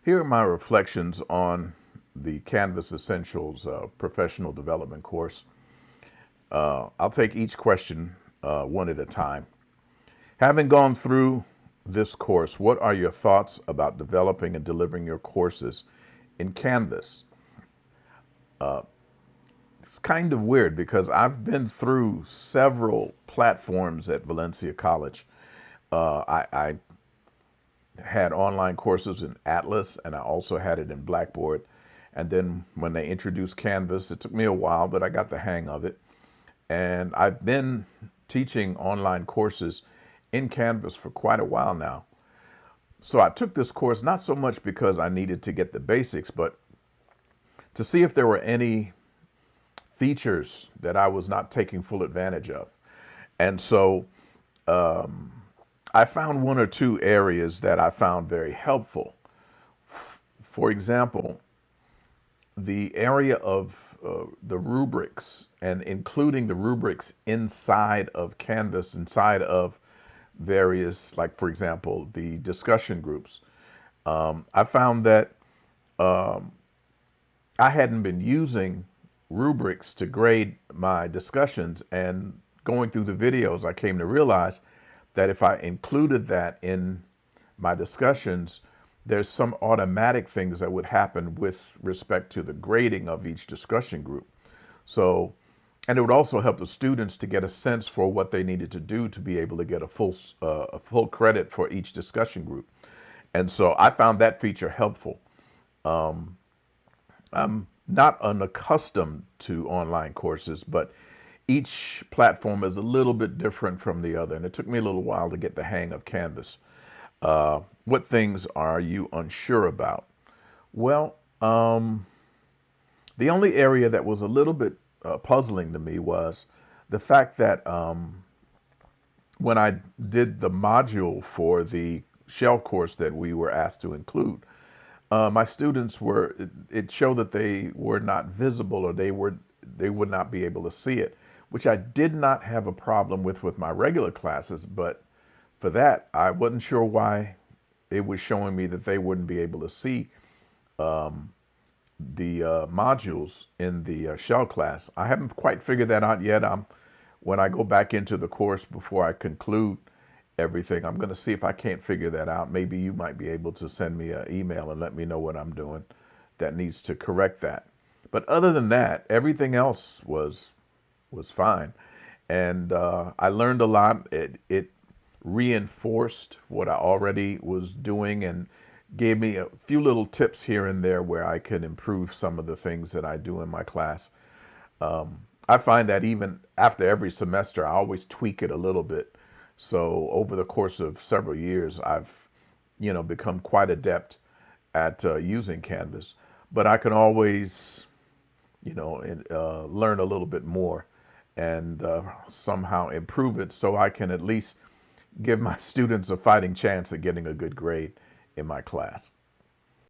Here are my reflections on the Canvas Essentials professional development course. I'll take each question one at a time. Having gone through this course, what are your thoughts about developing and delivering your courses in Canvas? It's kind of weird because I've been through several platforms at Valencia College. I had online courses in Atlas, and I also had it in Blackboard. And then when they introduced Canvas, it took me a while, but I got the hang of it. And I've been teaching online courses in Canvas for quite a while now. So I took this course not so much because I needed to get the basics, but to see if there were any features that I was not taking full advantage of. And so I found one or two areas that I found very helpful. For example, the area of the rubrics and including the rubrics inside of Canvas, inside of various, like for example, the discussion groups. I found that I hadn't been using rubrics to grade my discussions, and going through the videos, I came to realize that if I included that in my discussions, there's some automatic things that would happen with respect to the grading of each discussion group. So, and it would also help the students to get a sense for what they needed to do to be able to get a full credit for each discussion group. And so I found that feature helpful. I'm not unaccustomed to online courses, but each platform is a little bit different from the other, and it took me a little while to get the hang of Canvas. What things are you unsure about? Well, the only area that was a little bit puzzling to me was the fact that when I did the module for the shell course that we were asked to include, my students were, it showed that they were not visible, or they would not be able to see it, which I did not have a problem with my regular classes. But for that, I wasn't sure why it was showing me that they wouldn't be able to see the modules in the shell class. I haven't quite figured that out yet. When I go back into the course before I conclude everything, I'm going to see if I can't figure that out. Maybe you might be able to send me an email and let me know what I'm doing that needs to correct that. But other than that, everything else was fine. And I learned a lot. It reinforced what I already was doing and gave me a few little tips here and there where I could improve some of the things that I do in my class. I find that even after every semester, I always tweak it a little bit. So over the course of several years, I've, become quite adept at using Canvas. But I can always, learn a little bit more and somehow improve it so I can at least give my students a fighting chance at getting a good grade in my class.